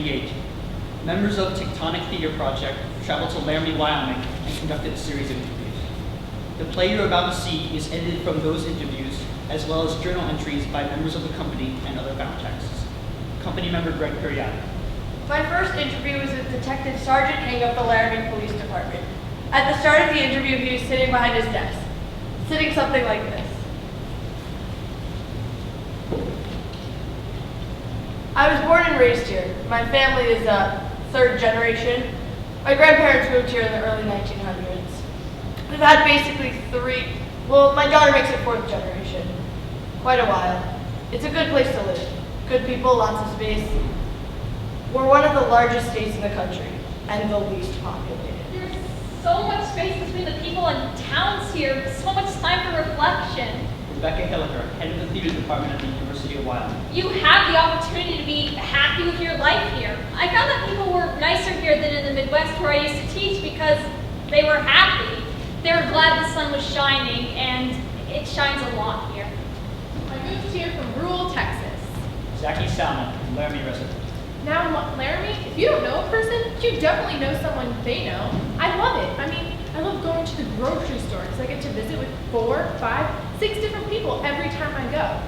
1998, members of Tectonic Theater Project traveled to Laramie, Wyoming, and conducted a series of interviews. The play you're about to see is edited from those interviews, as well as journal entries by members of the company and other bound texts. Company member Greg Periato. My first interview was with Detective Sergeant Hang of the Laramie Police Department. At the start of the interview, he was sitting behind his desk, sitting something like this. I was born and raised here. My family is third generation. My grandparents moved here in the early 1900s. We've had basically my daughter makes it fourth generation. Quite a while. It's a good place to live. Good people, lots of space. We're one of the largest states in the country, and the least populated. There's so much space between the people and towns here, so much time for reflection. Rebecca Hilliker, head of the theater department at the University of Wyoming. You have the opportunity to be happy with your life here. I found that people were nicer here than in the Midwest where I used to teach because they were happy. They were glad the sun was shining, and it shines a lot here. I moved here from rural Texas. Zachy Salmon, Laramie resident. Now in Laramie, if you don't know a person, you definitely know someone they know. I love it. I mean, I love going to the grocery store because I get to visit with 4, 5, 6 different people every time I go.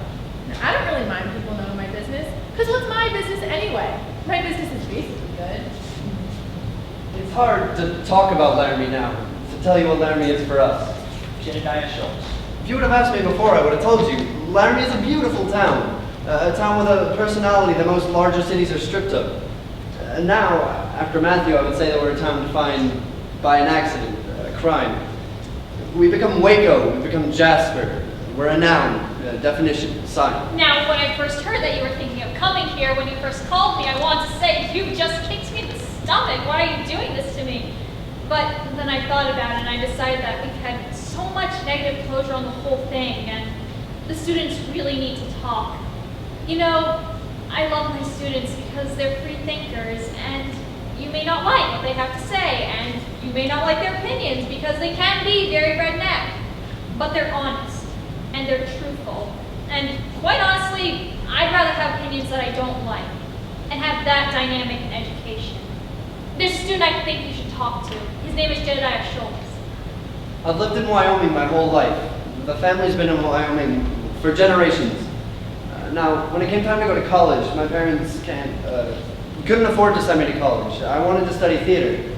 Now, I don't really mind people knowing my business, because what's my business anyway? My business is basically good. It's hard to talk about Laramie now, to tell you what Laramie is for us. Jedediah Schultz. If you would have asked me before, I would have told you, Laramie is a beautiful town. A town with a personality that most larger cities are stripped of. Now, after Matthew, I would say that we're a town defined by an accident, a crime. We become Waco, we become Jasper. We're a noun, a definition, a sign. Now, when I first heard that you were thinking of coming here, when you first called me, I wanted to say, you just kicked me in the stomach. Why are you doing this to me? But then I thought about it, and I decided that we've had so much negative closure on the whole thing, and the students really need to talk. You know, I love my students because they're free thinkers, and you may not like what they have to say, and you may not like their opinions because they can be very redneck, but they're honest, and they're truthful. And quite honestly, I'd rather have opinions that I don't like, and have that dynamic in education. There's a student I think you should talk to. His name is Jedediah Schultz. I've lived in Wyoming my whole life. The family's been in Wyoming for generations. Now, when it came time to go to college, my parents couldn't afford to send me to college. I wanted to study theater.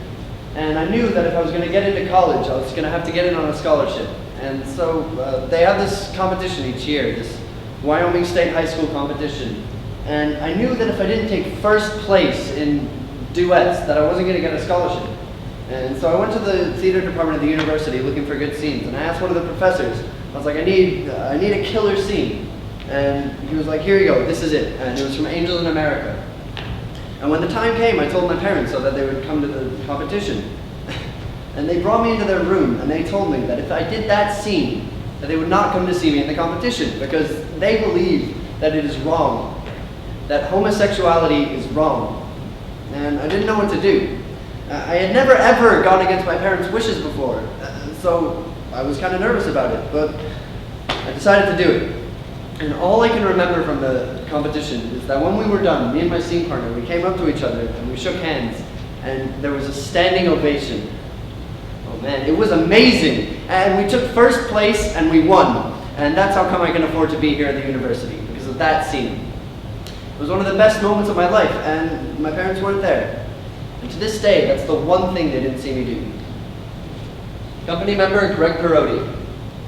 And I knew that if I was going to get into college, I was going to have to get in on a scholarship. And so they have this competition each year, this Wyoming State High School competition. And I knew that if I didn't take first place in duets, that I wasn't going to get a scholarship. And so I went to the theater department of the university looking for good scenes. And I asked one of the professors, I was like, I need a killer scene. And he was like, here you go, this is it. And it was from Angels in America. And when the time came, I told my parents so that they would come to the competition. And they brought me into their room, and they told me that if I did that scene, that they would not come to see me in the competition, because they believe that it is wrong, that homosexuality is wrong. And I didn't know what to do. I had never ever gone against my parents' wishes before, so I was kind of nervous about it, but I decided to do it. And all I can remember from the competition is that when we were done, me and my scene partner, we came up to each other and we shook hands, and there was a standing ovation. Oh man, it was amazing! And we took first place and we won. And that's how come I can afford to be here at the university, because of that scene. It was one of the best moments of my life, and my parents weren't there. And to this day, that's the one thing they didn't see me do. Company member Greg Perotti.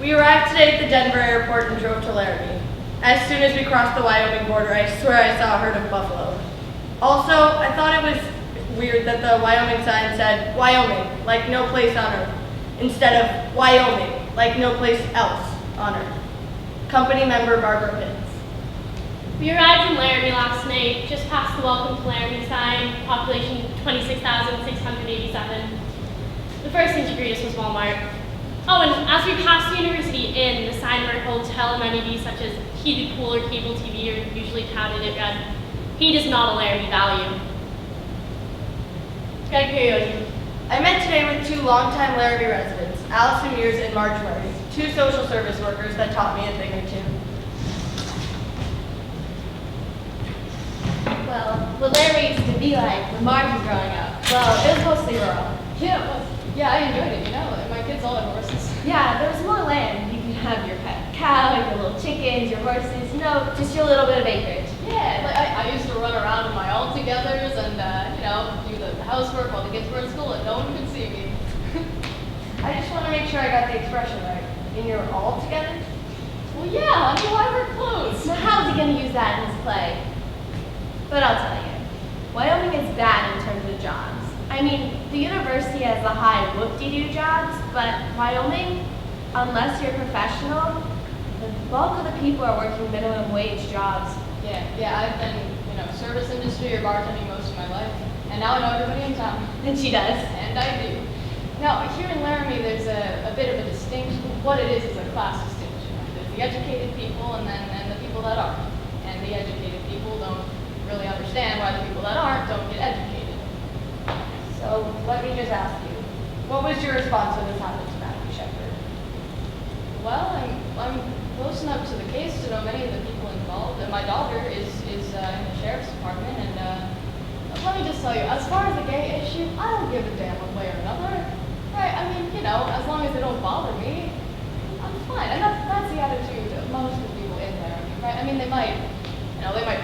We arrived today at the Denver airport and drove to Laramie. As soon as we crossed the Wyoming border, I swear I saw a herd of buffalo. Also, I thought it was weird that the Wyoming sign said Wyoming, like no place on earth, instead of Wyoming, like no place else on earth. Company member Barbara Pitts. We arrived in Laramie last night, just past the Welcome to Laramie sign, population 26,687. The first thing to greet us was Walmart. Oh, and as we passed the university inn, the sign where hotel amenities such as heated pool or cable TV are usually touted, it read, "Heat is not a Laramie value." Greg Periodi. I met today with 2 longtime Laramie residents, Allison Mears and Marge Murray, 2 social service workers that taught me a thing or two. Well, what Laramie used to be like when Marge was growing up. Well, it was mostly rural. Yeah, I enjoyed it, you know. My kids all had horses. Yeah, there was more land. You could have your pet cow, your little chickens, your horses, you know, just your little bit of acreage. Yeah, like I used to run around with my all-togethers and, you know, do the housework while the kids were in school and no one could see me. I just want to make sure I got the expression right. And you're all together? Well, yeah, honey, why wear clothes? So how's he going to use that in his play? But I'll tell you, Wyoming is bad in terms of jobs. I mean, the university has the high whoop-de-doo jobs, but Wyoming, unless you're professional, the bulk of the people are working minimum wage jobs. Yeah, I've been, you know, service industry or bartending most of my life. And now I know everybody in town. And she does. And I do. Now, here in Laramie, there's a bit of a distinction. What it is a class distinction. Right? There's the educated people and the people that aren't. And the educated people don't really understand why the people that aren't don't get educated. So let me just ask you, what was your response when this happened to Matthew Shepard? Well, I'm close enough to the case to know many of the people involved, and my daughter is in the sheriff's department. And let me just tell you, as far as the gay issue, I don't give a damn one way or another. Right? I mean, you know, as long as they don't bother me, I'm fine. And that's the attitude of most of the people in there. Right? I mean, they might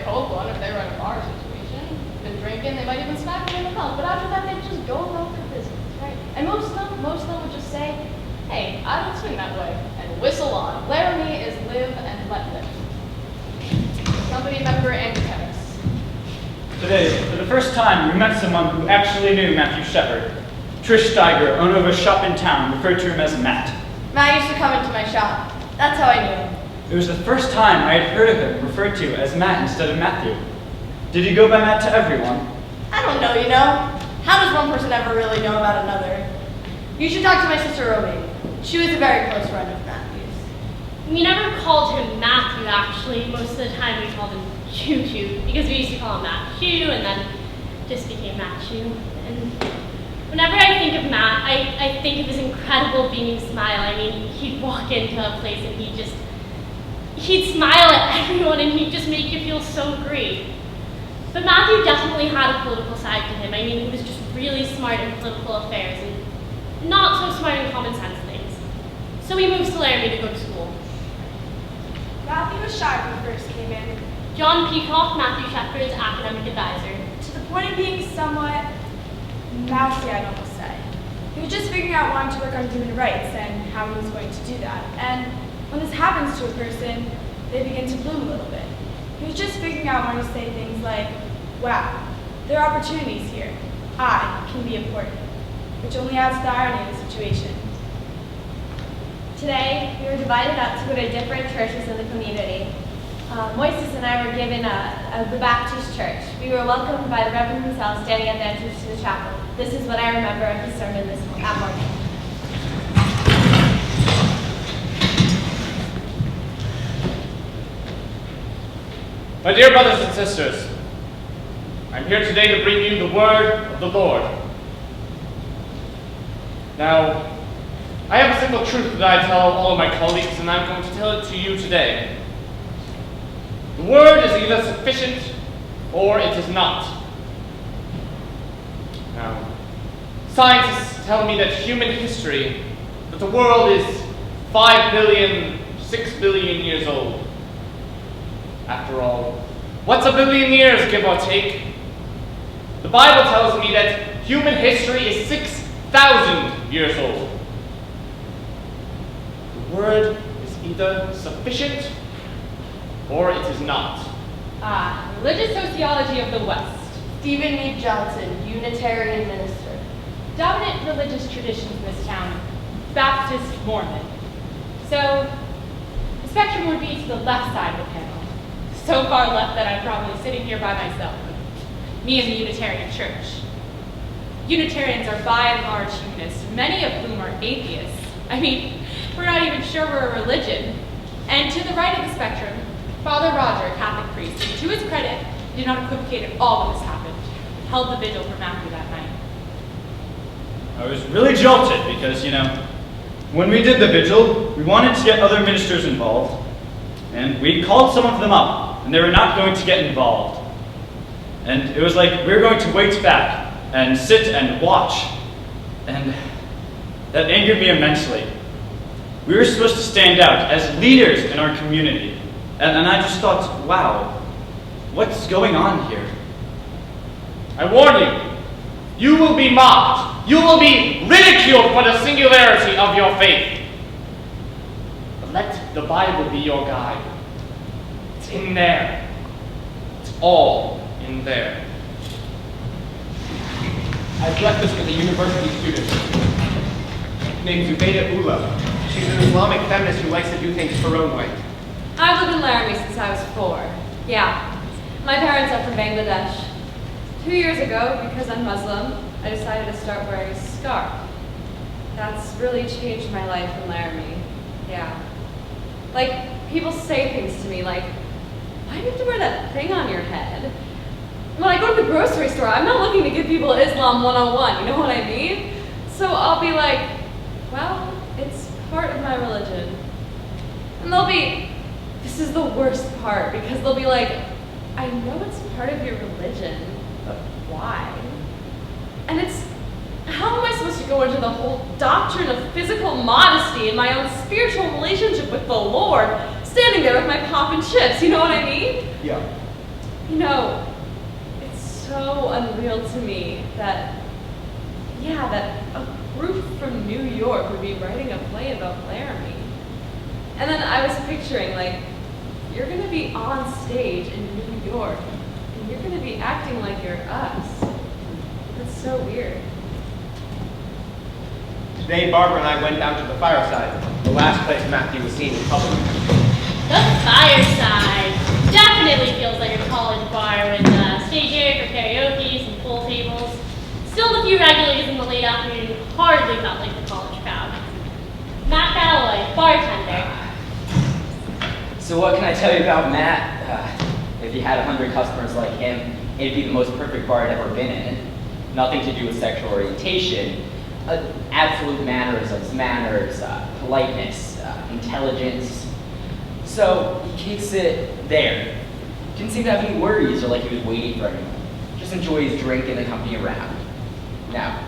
poke one if they were in a bar situation, been drinking, they might even smack them in the mouth. But after that, they just go about their business. Right? And most of them would just say, hey, I don't swing that way, and whistle on. Laramie is live and let live. Company member Andrew Tennis. Today, for the first time, we met someone who actually knew Matthew Shepard. Trish Steiger, owner of a shop in town, referred to him as Matt. Matt used to come into my shop. That's how I knew him. It was the first time I had heard of him referred to as Matt instead of Matthew. Did he go by Matt to everyone? I don't know, you know? How does one person ever really know about another? You should talk to my sister Romy. She was a very close friend of Matthew's. We never called him Matthew, actually. Most of the time we called him Choo-Choo, because we used to call him Matthew, and then just became Matthew. And whenever I think of Matt, I think of his incredible beaming smile. I mean, he'd walk into a place and he'd smile at everyone, and he'd just make you feel so great. But Matthew definitely had a political side to him. I mean, he was just really smart in political affairs and not so smart in common sense things. So he moves to Laramie to go to school. Matthew was shy when he first came in, John Peacock, Matthew Shepard's academic advisor. to the point of being somewhat mousy, I'd almost say. He was just figuring out wanting to work on human rights and how he was going to do that. And when this happens to a person, they begin to bloom a little bit. He was just figuring out wanting to say things like, wow, there are opportunities here. I can be important, which only adds to the irony of the situation. Today, we were divided up to go to different churches in the community. Moises and I were given the Baptist church. We were welcomed by the Reverend himself standing at the entrance to the chapel. This is what I remember of his sermon that morning. My dear brothers and sisters, I'm here today to bring you the word of the Lord. Now, I have a simple truth that I tell all of my colleagues, and I'm going to tell it to you today. The word is either sufficient or it is not. Now, scientists tell me that human history, that the world is 5 billion, 6 billion years old. After all, what's a billion years, give or take? The Bible tells me that human history is 6,000 years old. The word is either sufficient or it is not. Religious sociology of the West. Stephen Meade Johnson, Unitarian minister. Dominant religious traditions in this town, Baptist, Mormon. So, the spectrum would be to the left side of the panel. So far left that I'm probably sitting here by myself. Me and the Unitarian Church. Unitarians are by and large humanists, many of whom are atheists. I mean, we're not even sure we're a religion. And to the right of the spectrum, Father Roger, Catholic priest, and to his credit, did not equivocate at all when this happened. Held the vigil for Matthew that night. I was really jolted because, when we did the vigil, we wanted to get other ministers involved, and we called some of them up, and they were not going to get involved. And it was like we were going to wait back and sit and watch. And that angered me immensely. We were supposed to stand out as leaders in our community. And I just thought, wow, what's going on here? I warn you, you will be mocked. You will be ridiculed for the singularity of your faith. But let the Bible be your guide. It's in there. It's all in there. I had breakfast with a university student named Zubaydah Ullah. She's an Islamic feminist who likes to do things her own way. I've lived in Laramie since I was 4. Yeah, my parents are from Bangladesh. 2 years ago, because I'm Muslim, I decided to start wearing a scarf. That's really changed my life in Laramie. Yeah. Like, people say things to me like, why do you have to wear that thing on your head? When I go to the grocery store, I'm not looking to give people Islam 101, you know what I mean? So I'll be like, well, it's part of my religion. And they'll be, this is the worst part, because they'll be like, I know it's part of your religion, but why? And it's, how am I supposed to go into the whole doctrine of physical modesty and my own spiritual relationship with the Lord, standing there with my pop and chips, you know what I mean? Yeah. You know, it's so unreal to me that, yeah, that a group from New York would be writing a play about Laramie. And then I was picturing, like, you're gonna be on stage in New York, and you're gonna be acting like you're us. That's so weird. Today, Barbara and I went down to the fireside, the last place Matthew was seen in public. The fireside definitely feels like a college bar with a stage area for karaoke and pool tables. Still, the few regulars in the late afternoon hardly felt like the college crowd. Matt Galloway, bartender. So what can I tell you about Matt? If he had 100 customers like him, it'd be the most perfect bar I'd ever been in. Nothing to do with sexual orientation. Absolute mannerisms, manners, politeness, intelligence. So he kicks it there. Didn't seem to have any worries or like he was waiting for anyone. Just enjoy his drink and the company around. Now,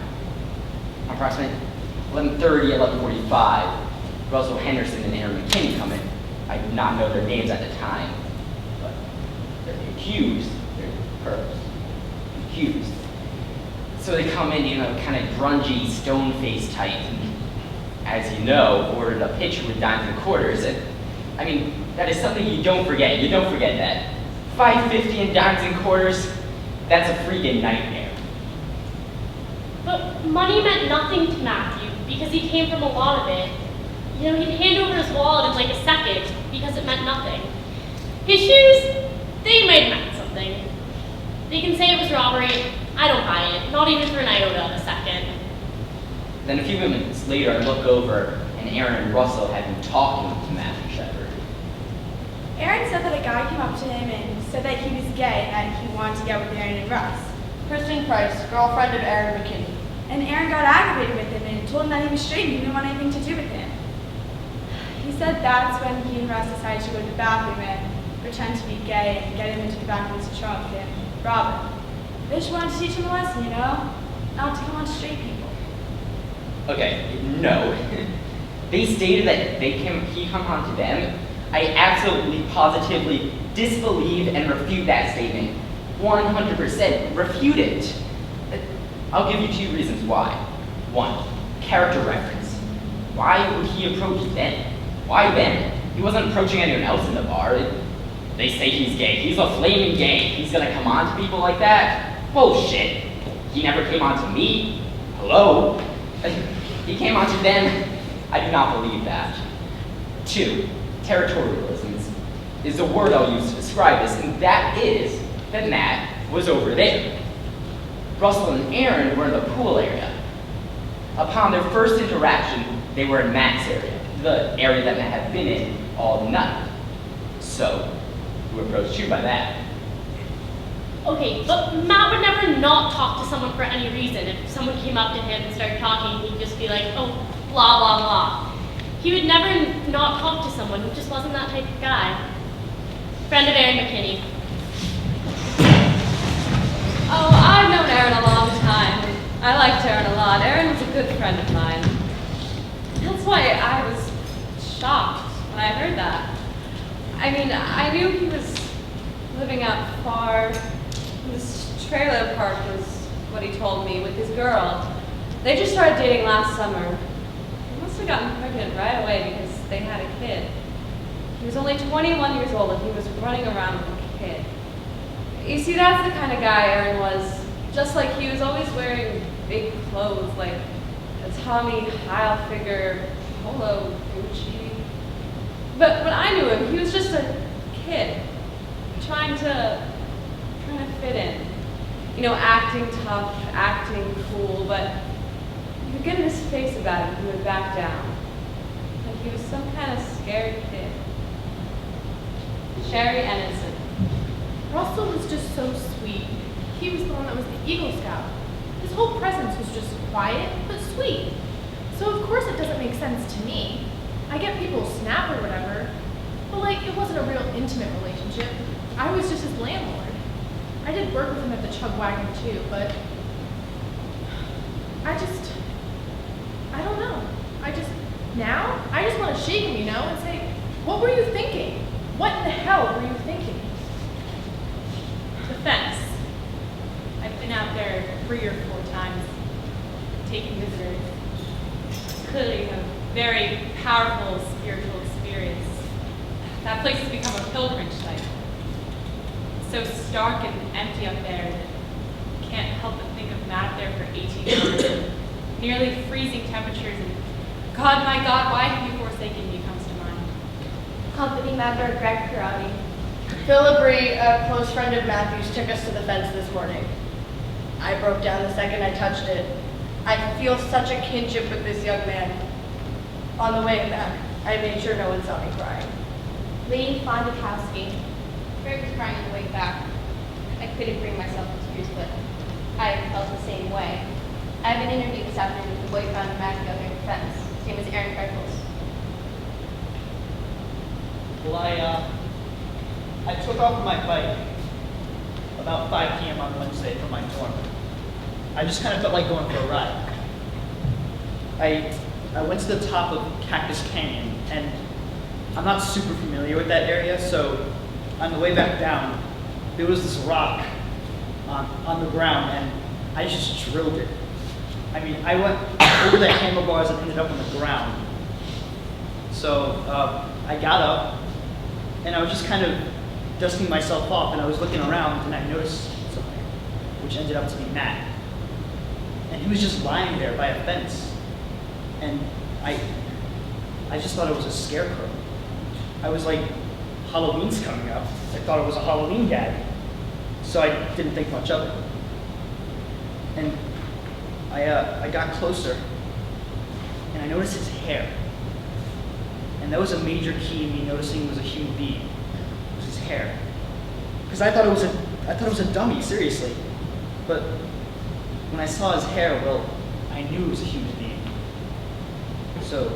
approximately 11:30, 11:45, Russell Henderson and Aaron McKinney come in. I did not know their names at the time, but they're accused. They're perps. Accused. So they come in, you know, kind of grungy, stone-faced type, and as you know, ordered a pitcher with dimes and quarters, and I mean, that is something you don't forget. You don't forget that. $5.50 in dimes and quarters, that's a freaking nightmare. But money meant nothing to Matthew because he came from a lot of it. You know, he'd hand over his wallet in like a second because it meant nothing. His shoes, they might have meant something. They can say it was robbery. I don't buy it, not even for an iota of a second. Then a few minutes later, I look over, and Aaron and Russell had been talking to Matthew Shepard. Aaron said that a guy came up to him and said that he was gay and he wanted to get with Aaron and Russ. Kristen Price, girlfriend of Aaron McKinney. And Aaron got aggravated with him and told him that he was straight and he didn't want anything to do with him. He said that's when he and Russ decided to go to the bathroom and pretend to be gay and get him into the back of his truck and rob him. They just wanted to teach him a lesson, you know? Not to come on to straight people. Okay, no. They stated that he come on to them. I absolutely, positively disbelieve and refute that statement. 100% refute it. I'll give you 2 reasons why. 1, character reference. Why would he approach them? Why them? He wasn't approaching anyone else in the bar. They say he's gay. He's a flaming gay. He's gonna come on to people like that? Bullshit. He never came on to me. Hello? He came on to them. I do not believe that. 2, territorialism is the word I'll use to describe this, and that is that Matt was over there. Russell and Aaron were in the pool area. Upon their first interaction, they were in Matt's area, the area that Matt had been in all night. So, who approached you by that? Okay, but Matt would never not talk to someone for any reason. If someone came up to him and started talking, he'd just be like, oh, blah, blah, blah. He would never not talk to someone. He just wasn't that type of guy. Friend of Aaron McKinney. Oh, I've known Aaron a long time. I liked Aaron a lot. Aaron was a good friend of mine. That's why I was shocked when I heard that. I mean, I knew he was living out far. This trailer park was what he told me with his girl. They just started dating last summer. He must have gotten pregnant right away because they had a kid. He was only 21 years old and he was running around with a kid. You see, that's the kind of guy Aaron was. Just like he was always wearing big clothes like a Tommy Hilfiger polo Gucci. But when I knew him, he was just a kid trying to fit in. You know, acting tough, acting cool, but you could get in his face about it and he would back down. Like he was some kind of scared kid. Sherry and innocent. Russell was just so sweet. He was the one that was the Eagle Scout. His whole presence was just quiet, but sweet. So of course it doesn't make sense to me. I get people snap or whatever, but like it wasn't a real intimate relationship. I was just his landlord. I did work with him at the Chug Wagon too, but I don't know. Now, I just want to shake him, you know, and say, what were you thinking? What in the hell were you thinking? The fence. I've been out there 3 or 4 times, taking visitors. Clearly a very powerful spiritual experience. That place has become a pilgrimage site. It's so stark and empty up there that you can't help but think of Matt there for 18 hours and nearly freezing temperatures and God, my God, why have you forsaken me comes to mind. Company member Greg Karate. Phil Labrie, a close friend of Matthew's, took us to the fence this morning. I broke down the second I touched it. I feel such a kinship with this young man. On the way back, I made sure no one saw me crying. Lee Fondakowski. Greg was crying on the way back. I couldn't bring myself to tears, but I felt the same way. I have an interview this afternoon with the boy found Matthew out there at the fence. His name is Aaron Freckles. Well, I took off my bike about 5 p.m. on Wednesday from my dorm. I just kind of felt like going for a ride. I went to the top of Cactus Canyon, and I'm not super familiar with that area, so on the way back down, there was this rock on the ground, and I just drilled it. I mean, I went over the handlebars and ended up on the ground. So I got up, and I was just kind of dusting myself off, and I was looking around, and I noticed something, which ended up to be Matt. And he was just lying there by a fence. And I just thought it was a scarecrow. I was like, Halloween's coming up. I thought it was a Halloween gag. So I didn't think much of it. And I got closer, and I noticed his hair. And that was a major key in me noticing it was a human being. It was his hair. Because I thought it was a dummy, seriously. But when I saw his hair, well, I knew it was a human being. So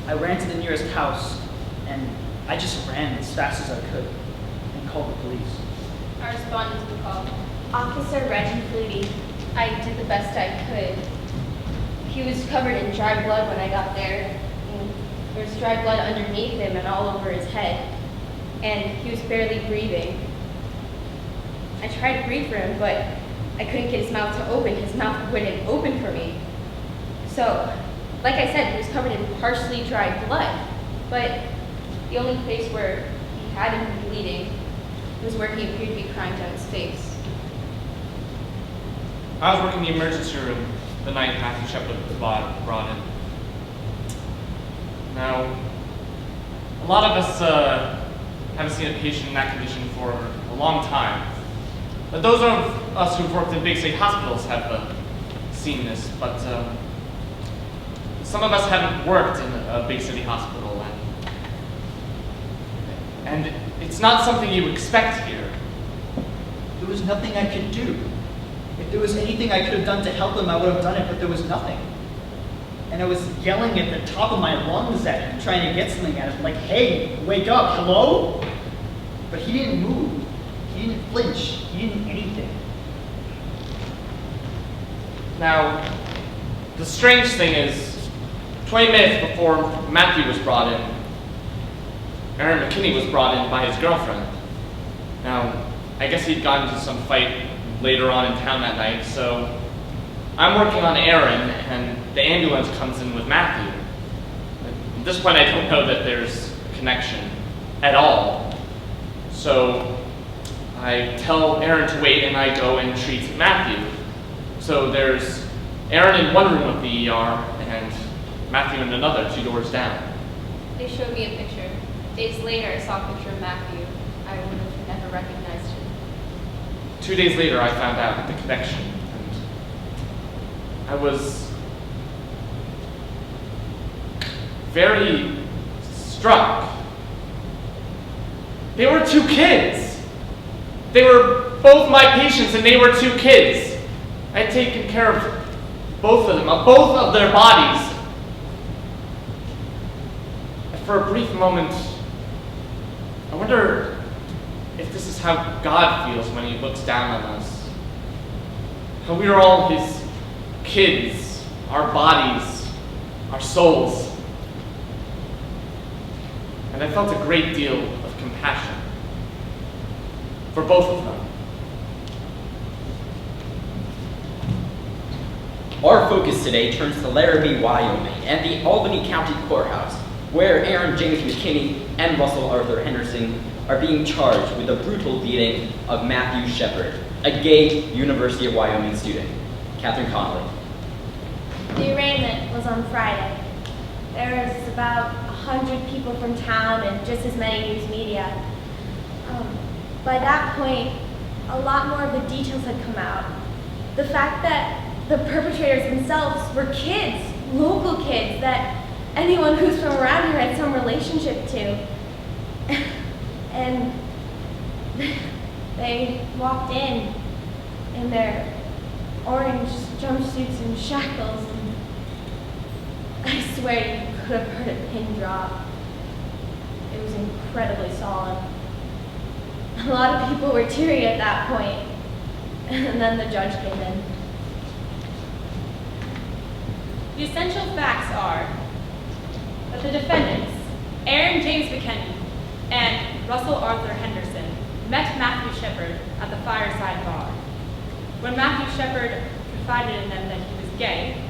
I ran to the nearest house, and I just ran as fast as I could and called the police. I responded to the call. Officer Reggie Flutie. I did the best I could. He was covered in dry blood when I got there. And there was dry blood underneath him and all over his head. And he was barely breathing. I tried to breathe for him, but I couldn't get his mouth to open. His mouth wouldn't open for me. So, like I said, he was covered in partially dry blood. But the only place where he hadn't been bleeding was where he appeared to be crying down his face. I was working in the emergency room the night Matthew Shepard was brought in. Now, a lot of us haven't seen a patient in that condition for a long time. But those of us who've worked in big city hospitals have seen this, but some of us haven't worked in a big city hospital, and it's not something you expect here. There was nothing I could do. If there was anything I could have done to help him, I would have done it, but there was nothing. And I was yelling at the top of my lungs at him, trying to get something at him, like, hey, wake up, hello? But he didn't move. He didn't flinch. He didn't anything. Now, the strange thing is, 20 minutes before Matthew was brought in, Aaron McKinney was brought in by his girlfriend. Now, I guess he'd gotten into some fight later on in town that night, so I'm working on Aaron, and the ambulance comes in with Matthew. At this point, I don't know that there's a connection at all. So I tell Aaron to wait, and I go and treat Matthew. So there's Aaron in one room of the ER, and Matthew in another, 2 doors down. They showed me a picture. Days later, I saw a picture of Matthew. I would have never recognized him. 2 days later, I found out the connection, and I was very struck. They were 2 kids. They were both my patients, and they were 2 kids. I had taken care of both of them, both of their bodies. And for a brief moment, I wonder if this is how God feels when he looks down on us. How we are all his kids, our bodies, our souls. And I felt a great deal of compassion for both of them. Our focus today turns to Laramie, Wyoming, and the Albany County Courthouse, where Aaron James McKinney and Russell Arthur Henderson are being charged with the brutal beating of Matthew Shepard, a gay University of Wyoming student. Catherine Connolly. The arraignment was on Friday. There was about 100 people from town and just as many news media. By that point, a lot more of the details had come out. The fact that the perpetrators themselves were kids, local kids, that anyone who's from around here had some relationship to. And they walked in their orange jumpsuits and shackles, and I swear you could have heard a pin drop. It was incredibly solemn. A lot of people were teary at that point, and then the judge came in. The essential facts are that the defendants, Aaron James McKinney and Russell Arthur Henderson, met Matthew Shepard at the Fireside Bar. When Matthew Shepard confided in them that he was gay,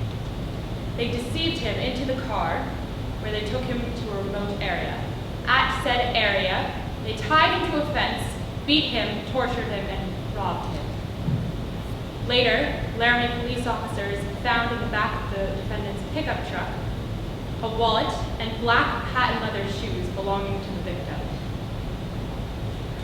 they deceived him into the car where they took him to a remote area. At said area, they tied him to a fence, beat him, tortured him, and robbed him. Later, Laramie police officers found in the back of the defendant's pickup truck a wallet and black patent leather shoes belonging to the victim.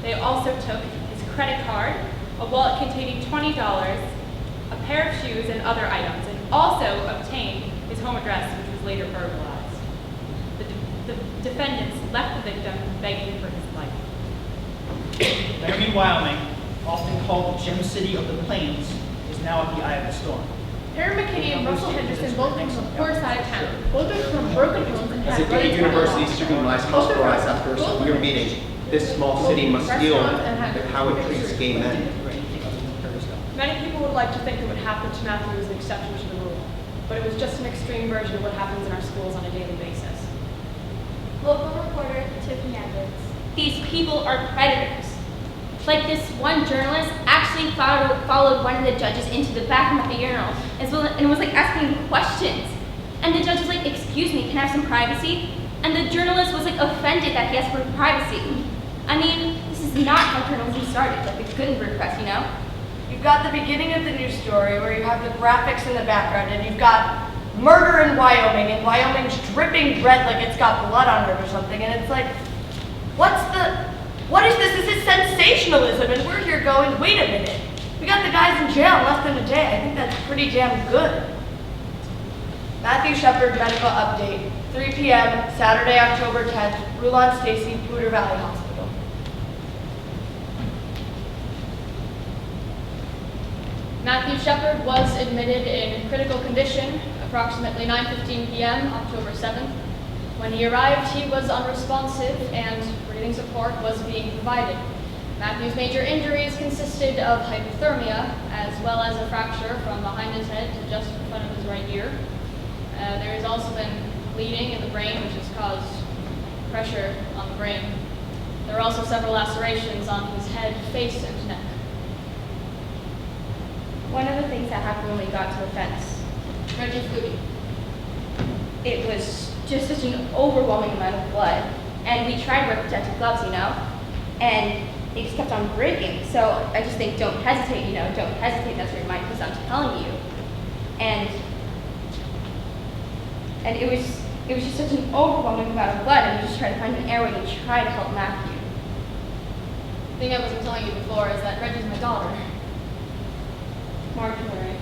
They also took his credit card, a wallet containing $20, a pair of shoes, and other items, and also obtained his home address, which was later burglarized. The defendants left the victim begging for his life. Laramie, Wyoming, often called the Gem City of the Plains, is now at the eye of the storm. Aaron McKinney and Russell Henderson both come from the poor side of town. Both are from broken homes and As had a gay running university water. student, my small Both are surprise from after a broken severe homes. meeting, this small city must deal with how it treats gay men. Many people would like to think that what happened to Matthew was an exception to the rule, but it was just an extreme version of what happens in our schools on a daily basis. Local reporter Tiffany Edwards. These people are predators. Like this one journalist actually followed one of the judges into the bathroom at the urinal and was like asking questions. And the judge was like, "Excuse me, can I have some privacy?" And the journalist was like offended that he asked for privacy. I mean, this is not how journalism started, like a Gutenberg press, you know? You've got the beginning of the news story where you have the graphics in the background, and you've got murder in Wyoming, and Wyoming's dripping red like it's got blood on it or something, and it's like, what is this? This is sensationalism, and we're here going, wait a minute. We got the guys in jail in less than a day. I think that's pretty damn good. Matthew Shepard medical update, 3 p.m., Saturday, October 10th, Rulon Stacy, Poudre Valley Hospital. Matthew Shepard was admitted in critical condition approximately 9:15 p.m. October 7th. When he arrived, he was unresponsive and breathing support was being provided. Matthew's major injuries consisted of hypothermia, as well as a fracture from behind his head to just in front of his right ear. There has also been bleeding in the brain, which has caused pressure on the brain. There are also several lacerations on his head, face, and neck. One of the things that happened when we got to the fence, Reggie Flutie. it was just such an overwhelming amount of blood. And we tried to wear protective gloves, and they just kept on breaking. So I just think, don't hesitate, don't hesitate, that's your mind, because I'm telling you. And it was just such an overwhelming amount of blood, and we just tried to find an airway and try to help Matthew. The thing I wasn't telling you before is that Reggie's my daughter. Marjorie.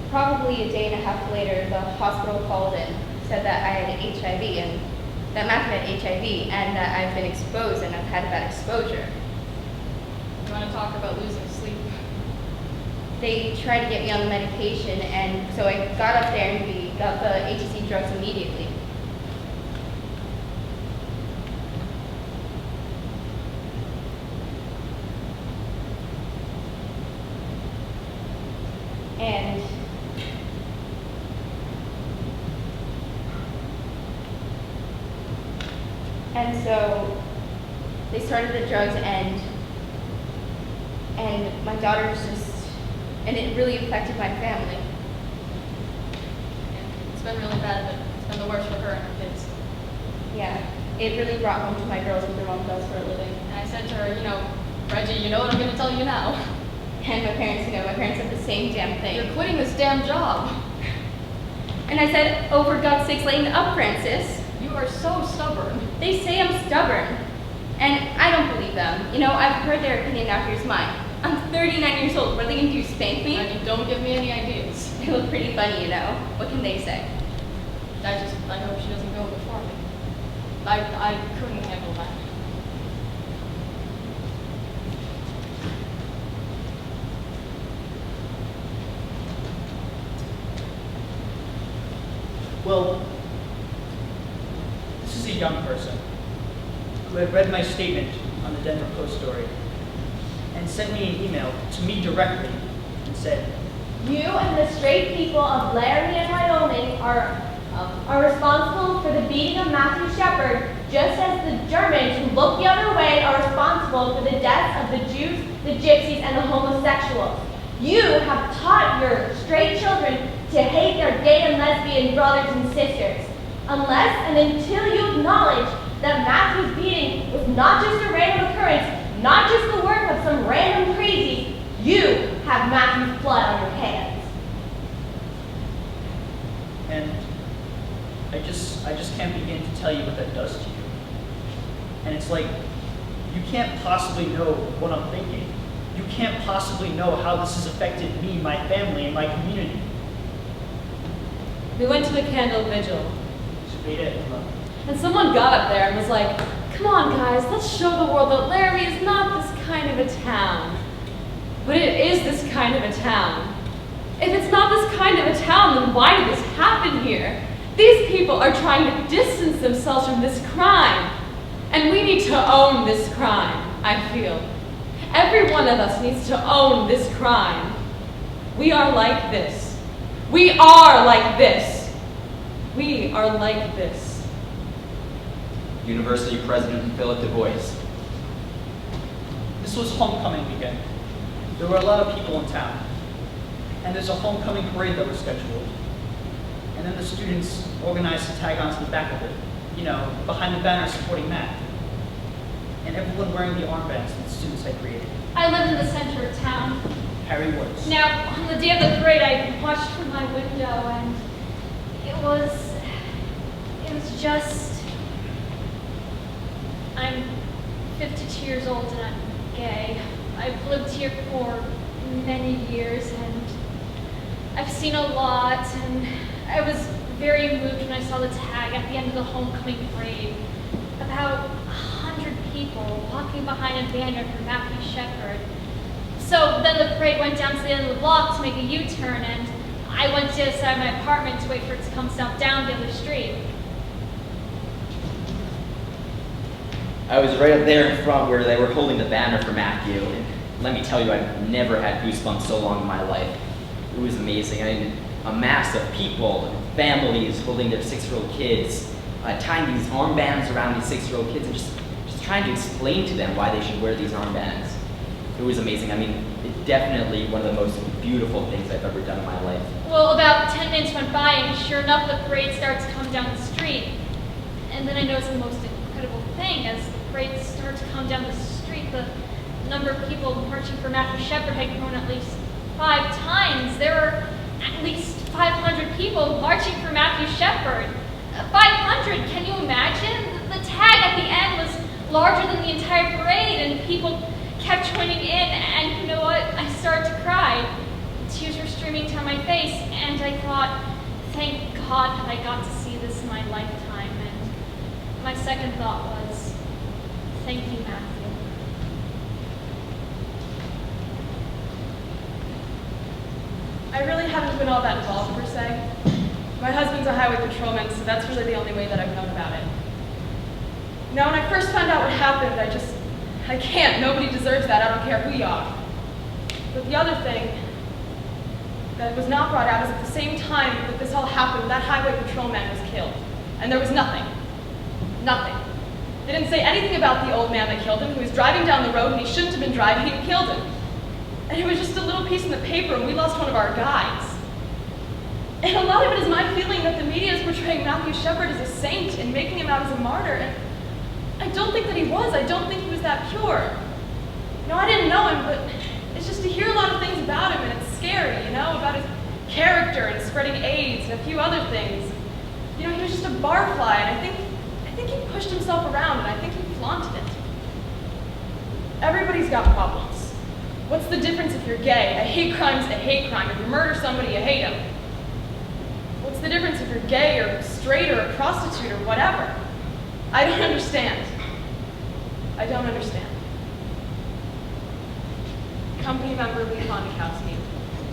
Probably a day and a half later, the hospital called in, said that I had HIV, and that Matthew had HIV, and that I've been exposed, and I've had bad exposure. You want to talk about losing sleep? They tried to get me on the medication, and so I got up there and we got the HTC drugs immediately. And so they started the drugs, and my daughter was just, and it really affected my family. It's been really bad, but it's been the worst for her and her kids. Yeah, it really brought home to my girls what their mom does for a living. And I said to her, Reggie, you know what I'm going to tell you now. And my parents said the same damn thing. You're quitting this damn job. And I said, oh, for God's sakes, lighten up, Francis. You are so stubborn. They say I'm stubborn. And I don't believe them. I've heard their opinion, now here's mine. I'm 39 years old. What are they going to do, spank me? I mean, don't give me any ideas. They look pretty funny, What can they say? I hope she doesn't go before me. I couldn't handle that. Well, this is a young person who had read my statement on the Denver Post story and sent me an email to me directly and said, you and the straight people of Laramie and Wyoming are responsible for the beating of Matthew Shepard, just as the Germans who look the other way are responsible for the deaths of the Jews, the Gypsies, and the homosexuals. You have taught your straight children to hate their gay and lesbian brothers and sisters. Unless and until you acknowledge that Matthew's beating was not just a random occurrence, not just the work of some random crazies, you have Matthew's blood on your hands. and I just can't begin to tell you what that does to you. And it's like, you can't possibly know what I'm thinking. You can't possibly know how this has affected me, my family, and my community. We went to the candle vigil, And someone got up there and was like, come on guys, let's show the world that Laramie is not this kind of a town. But it is this kind of a town. If it's not this kind of a town, then why did this happen here? These people are trying to distance themselves from this crime. And we need to own this crime, I feel. Every one of us needs to own this crime. We are like this. We are like this. We are like this. University President Philip Du Bois. This was homecoming weekend. There were a lot of people in town. And there's a homecoming parade that was scheduled. And then the students organized to tag onto the back of it, behind the banner supporting Matt. And everyone wearing the armbands that the students had created. I live in the center of town. Harry Woods. Now, on the day of the parade, I watched from my window, and it was just, I'm 52 years old and I'm gay. I've lived here for many years, and I've seen a lot, and I was very moved when I saw the tag at the end of the homecoming parade. About 100 people walking behind a banner for Matthew Shepard. So then the parade went down to the end of the block to make a U-turn, and I went to outside my apartment to wait for it to come down the other street. I was right up there in front where they were holding the banner for Matthew, and let me tell you, I've never had goosebumps so long in my life. It was amazing. I mean, a mass of people, families holding their 6-year-old kids, tying these armbands around these 6-year-old kids, and just trying to explain to them why they should wear these armbands. It was amazing. I mean, it's definitely one of the most beautiful things I've ever done in my life. Well, about 10 minutes went by, and sure enough, the parade starts to come down the street. And then I noticed the most incredible thing. As the parade started to come down the street, the number of people marching for Matthew Shepard had grown at least 5 times. There were at least 500 people marching for Matthew Shepard. 500, can you imagine? The tag at the end was larger than the entire parade, and people kept joining in, and you know what? I started to cry. Tears were streaming down my face, and I thought, thank God that I got to see this in my lifetime. And my second thought was, thank you, Matthew. I really haven't been all that involved, per se. My husband's a highway patrolman, so that's really the only way that I've known about it. Now, when I first found out what happened, I can't. Nobody deserves that. I don't care who you are. But the other thing that was not brought out is at the same time that this all happened, that highway patrolman was killed. And there was nothing. Nothing. They didn't say anything about the old man that killed him, who was driving down the road and he shouldn't have been driving and killed him. And it was just a little piece in the paper, and we lost one of our guys. And a lot of it is my feeling that the media is portraying Matthew Shepard as a saint and making him out as a martyr. And I don't think that he was. I don't think he was that pure. You know, I didn't know him, but it's just to hear a lot of things about him, and it's scary, you know, about his character and spreading AIDS and a few other things. You know, he was just a barfly, and I think he pushed himself around, and I think he flaunted it. Everybody's got problems. What's the difference if you're gay? A hate crime's a hate crime. If you murder somebody, you hate him. What's the difference if you're gay or straight or a prostitute or whatever? I don't understand. I don't understand. Company member Lee Kondakowski.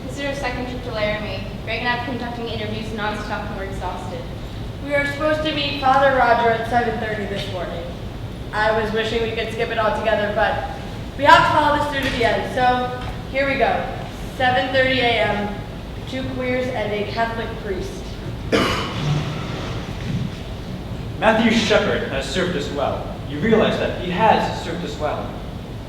This is our second trip to Laramie. Greg and I have conducting interviews nonstop and we're exhausted. We are supposed to meet Father Roger at 7:30 this morning. I was wishing we could skip it all together, but we have to follow this through to the end. So here we go. 7:30 a.m., 2 queers and a Catholic priest. Matthew Shepard has served us well. You realize that he has served us well.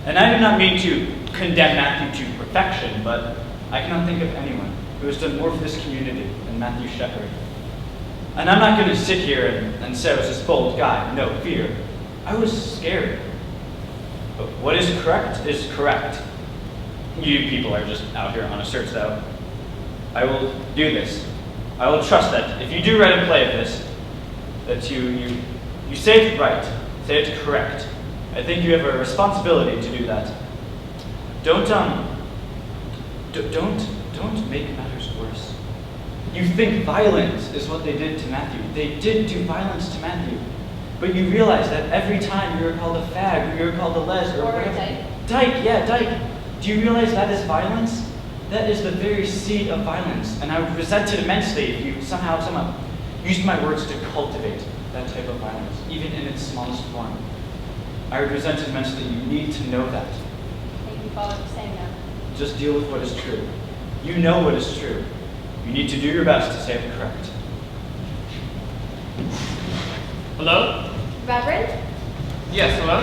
And I do not mean to condemn Matthew to perfection, but I cannot think of anyone who has done more for this community than Matthew Shepard. And I'm not going to sit here and say I was this bold guy. No fear. I was scared. But what is correct. You people are just out here on a search, though. I will do this. I will trust that if you do write a play of this, that you say it right, say it correct. I think you have a responsibility to do that. Don't make matters worse. You think violence is what they did to Matthew. They did do violence to Matthew. But you realize that every time you're called a fag, or you're called a les, or a dyke. Dyke, yeah, dyke. Do you realize that is violence? That is the very seed of violence. And I would resent it immensely if you somehow used my words to cultivate that type of violence, even in its smallest form. I would resent it immensely. You need to know that. Thank you, Father, for saying that. Just deal with what is true. You know what is true. You need to do your best to say it correct. Hello? Reverend, Yes, hello?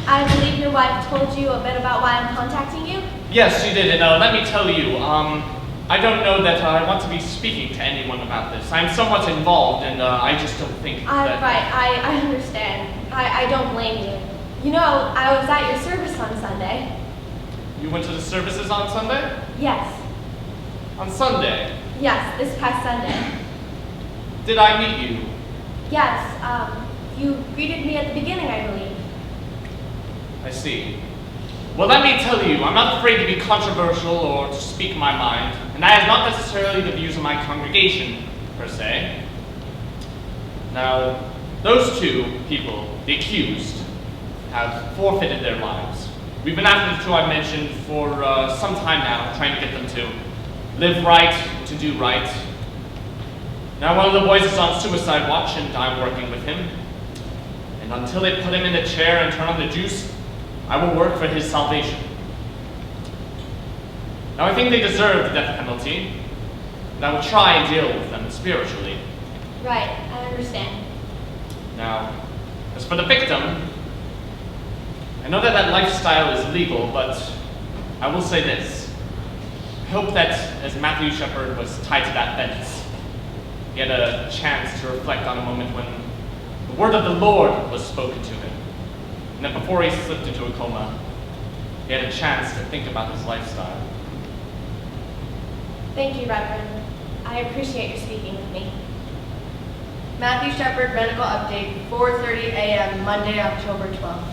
I believe your wife told you a bit about why I'm contacting you. Yes, she did, and let me tell you, I don't know that I want to be speaking to anyone about this. I'm somewhat involved, and I just don't think that... Right, I understand. I don't blame you. You know, I was at your service on Sunday. You went to the services on Sunday? Yes. On Sunday? Yes, this past Sunday. Did I meet you? Yes, you greeted me at the beginning, I believe. I see. Well, let me tell you, I'm not afraid to be controversial or to speak my mind, and that is not necessarily the views of my congregation, per se. Now, those two people, the accused, have forfeited their lives. We've been after the two I mentioned for some time now, trying to get them to live right, to do right. Now one of the boys is on suicide watch and I'm working with him. And until they put him in the chair and turn on the juice, I will work for his salvation. Now I think they deserve the death penalty, and I will try and deal with them spiritually. Right, I understand. Now, as for the victim, I know that that lifestyle is legal, but I will say this. I hope that as Matthew Shepard was tied to that fence, he had a chance to reflect on a moment when the word of the Lord was spoken to him, and that before he slipped into a coma, he had a chance to think about his lifestyle. Thank you, Reverend. I appreciate your speaking with me. Matthew Shepard medical update, 4:30 a.m., Monday, October 12th.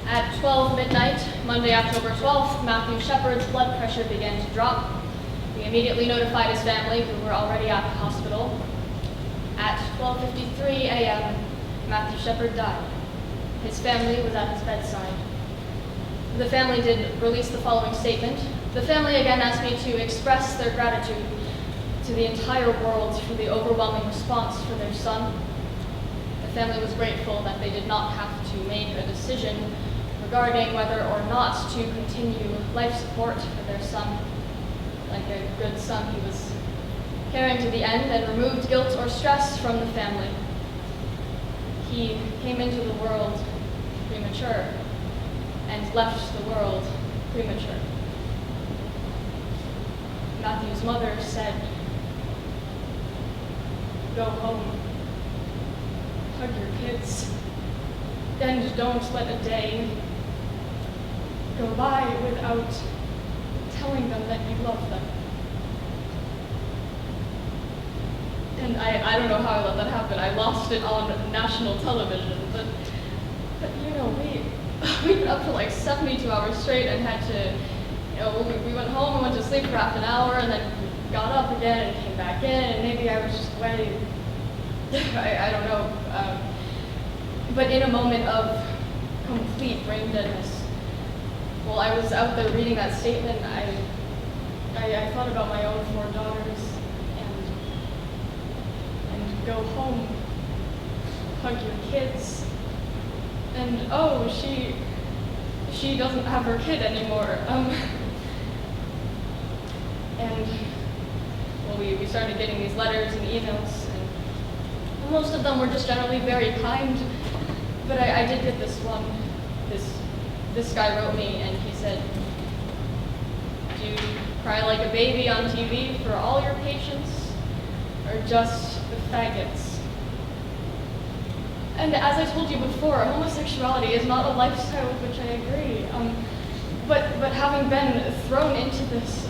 At 12 midnight, Monday, October 12th, Matthew Shepard's blood pressure began to drop. We immediately notified his family, who were already at the hospital. At 12:53 a.m., Matthew Shepard died. His family was at his bedside. The family did release the following statement. The family again asked me to express their gratitude to the entire world for the overwhelming response for their son. The family was grateful that they did not have to make a decision regarding whether or not to continue life support for their son. Like a good son, he was caring to the end and removed guilt or stress from the family. He came into the world premature and left the world premature. Matthew's mother said, "Go home, hug your kids, and don't let a day go by without telling them that you love them." And I don't know how I let that happen. I lost it on national television, but you know, we were up for like 72 hours straight and had to, you know, we went home and went to sleep for half an hour and then got up again and came back in, and maybe I was just way, I don't know, but in a moment of complete brain deadness, while I was out there reading that statement, I thought about my own 4 daughters and go home, hug your kids, and oh, she doesn't have her kid anymore. And well, we started getting these letters and emails, and most of them were just generally very kind. But I did get this one. This guy wrote me, and he said, "Do you cry like a baby on TV for all your patients, or just the faggots?" And as I told you before, homosexuality is not a lifestyle with which I agree. But having been thrown into this,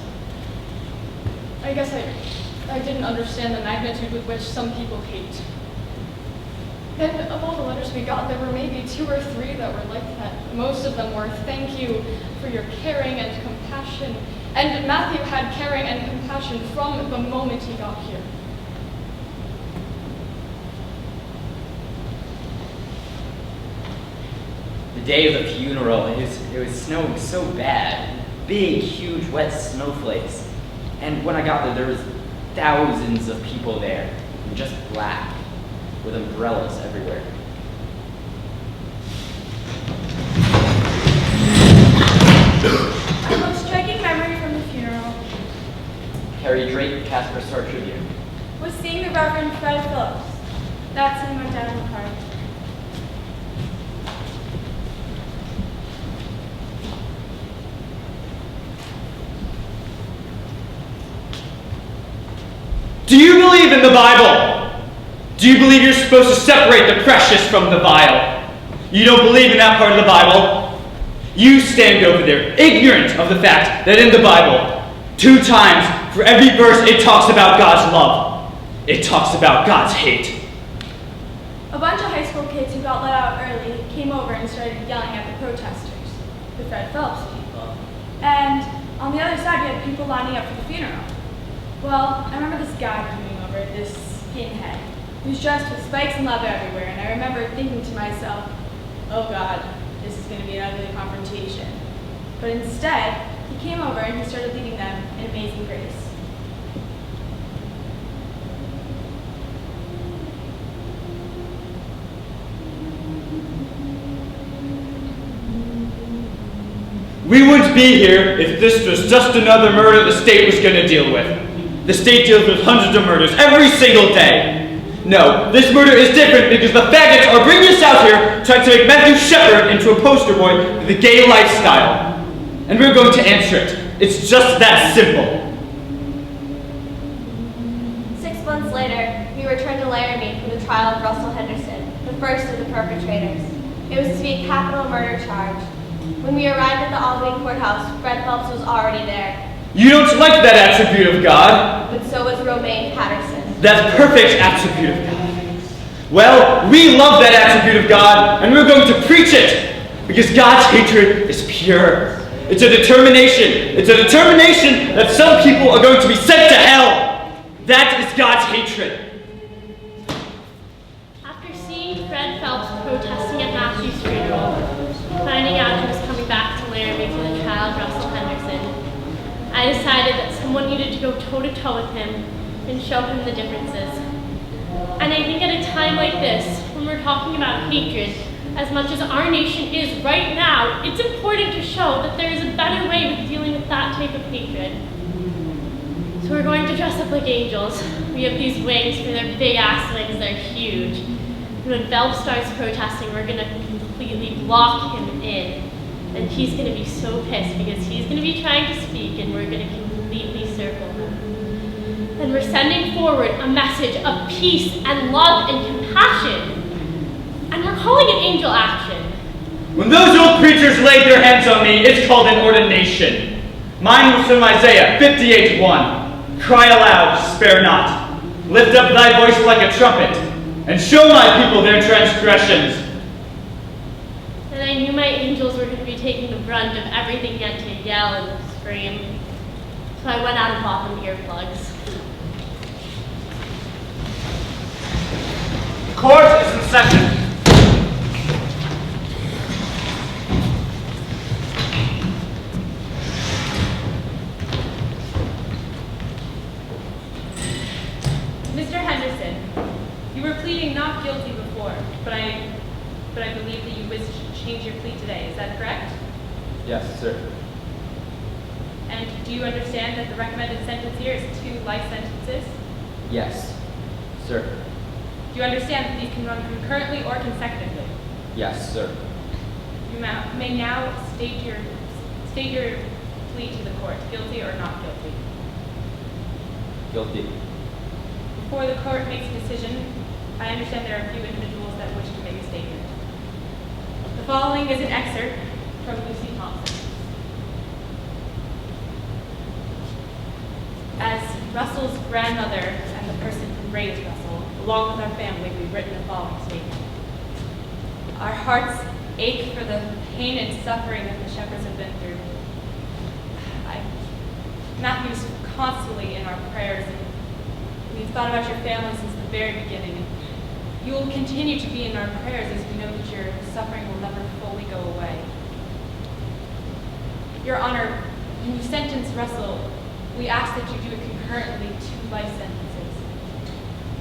I guess I didn't understand the magnitude with which some people hate. And of all the letters we got, there were maybe 2 or 3 that were like that. Most of them were, "Thank you for your caring and compassion." And Matthew had caring and compassion from the moment he got here. The day of the funeral, it was snowing so bad. Big, huge, wet snowflakes. And when I got there was thousands of people there, in just black, with umbrellas everywhere. A most striking memory from the funeral Harry Drake, Casper Star Tribune. was seeing the Reverend Fred Phillips. That's him went down in the park. Do you believe in the Bible? Do you believe you're supposed to separate the precious from the vile? You don't believe in that part of the Bible? You stand over there, ignorant of the fact that in the Bible, 2 times for every verse it talks about God's love. It talks about God's hate. A bunch of high school kids who got let out early came over and started yelling at the protesters, the Fred Phillips people. And on the other side, you had people lining up for the funeral. Well, I remember this guy coming over, this skinhead, who's dressed with spikes and leather everywhere, and I remember thinking to myself, oh God, this is going to be an ugly confrontation. But instead, he came over and he started leading them in Amazing Grace. We wouldn't be here if this was just another murder the state was going to deal with. The state deals with hundreds of murders every single day. No, this murder is different because the faggots are bringing us out here trying to make Matthew Shepard into a poster boy for the gay lifestyle. And we're going to answer it. It's just that simple. 6 months later, we returned to Laramie for the trial of Russell Henderson, the first of the perpetrators. It was to be a capital murder charge. When we arrived at the Albany courthouse, Fred Phelps was already there. You don't like that attribute of God. But so was Romaine Patterson. That perfect attribute of God. Well, we love that attribute of God, and we're going to preach it. Because God's hatred is pure. It's a determination. It's a determination that some people are going to be sent to hell. That is God's hatred. After seeing Fred Phelps protesting at Matthew's funeral, finding out he was coming back to Laramie for the trial of Russell Henderson, I decided that someone needed to go toe-to-toe with him and show him the differences. And I think at a time like this, when we're talking about hatred, as much as our nation is right now, it's important to show that there is a better way of dealing with that type of hatred. So we're going to dress up like angels. We have these wings for their big ass wings, they're huge. And when Phelps starts protesting, we're gonna completely block him in. And he's gonna be so pissed because he's gonna be trying to speak and we're gonna completely circle him. And we're sending forward a message of peace and love and compassion. And we're calling it angel action. When those old preachers laid their hands on me, it's called an ordination. Mine was from Isaiah 58:1. Cry aloud, spare not. Lift up thy voice like a trumpet, and show my people their transgressions. And I knew my angels were going to be taking the brunt of everything yet to yell and scream. So I went out and bought them earplugs. Court is in session. Mr. Henderson, you were pleading not guilty before, but I believe that you wish to change your plea today. Is that correct? Yes, sir. And do you understand that the recommended sentence here is 2 life sentences? Yes, sir. Do you understand that these can run concurrently or consecutively? Yes, sir. You may now state your plea to the court, guilty or not guilty. Guilty. Before the court makes a decision, I understand there are a few individuals that wish to make a statement. The following is an excerpt from Lucy Thompson. As Russell's grandmother and the person who raised Russell, along with our family, we've written the following statement. Our hearts ache for the pain and suffering that the Shepherds have been through. Matthew's constantly in our prayers, and we've thought about your family since the very beginning. And you will continue to be in our prayers as we know that your suffering will never fully go away. Your Honor, when you sentence Russell, we ask that you do it concurrently 2 life sentences.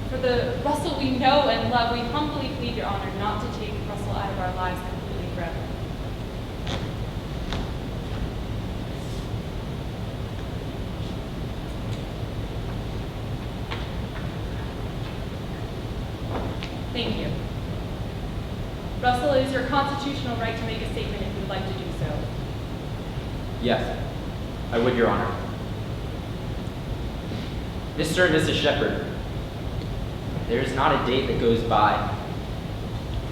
For the Russell we know and love, we humbly plead, Your Honor, not to take Russell out of our lives completely forever. Thank you. Russell, it is your constitutional right to make a statement if you would like to do so. Yes, I would, Your Honor. Mr. and Mrs. Shepard, there is not a day that goes by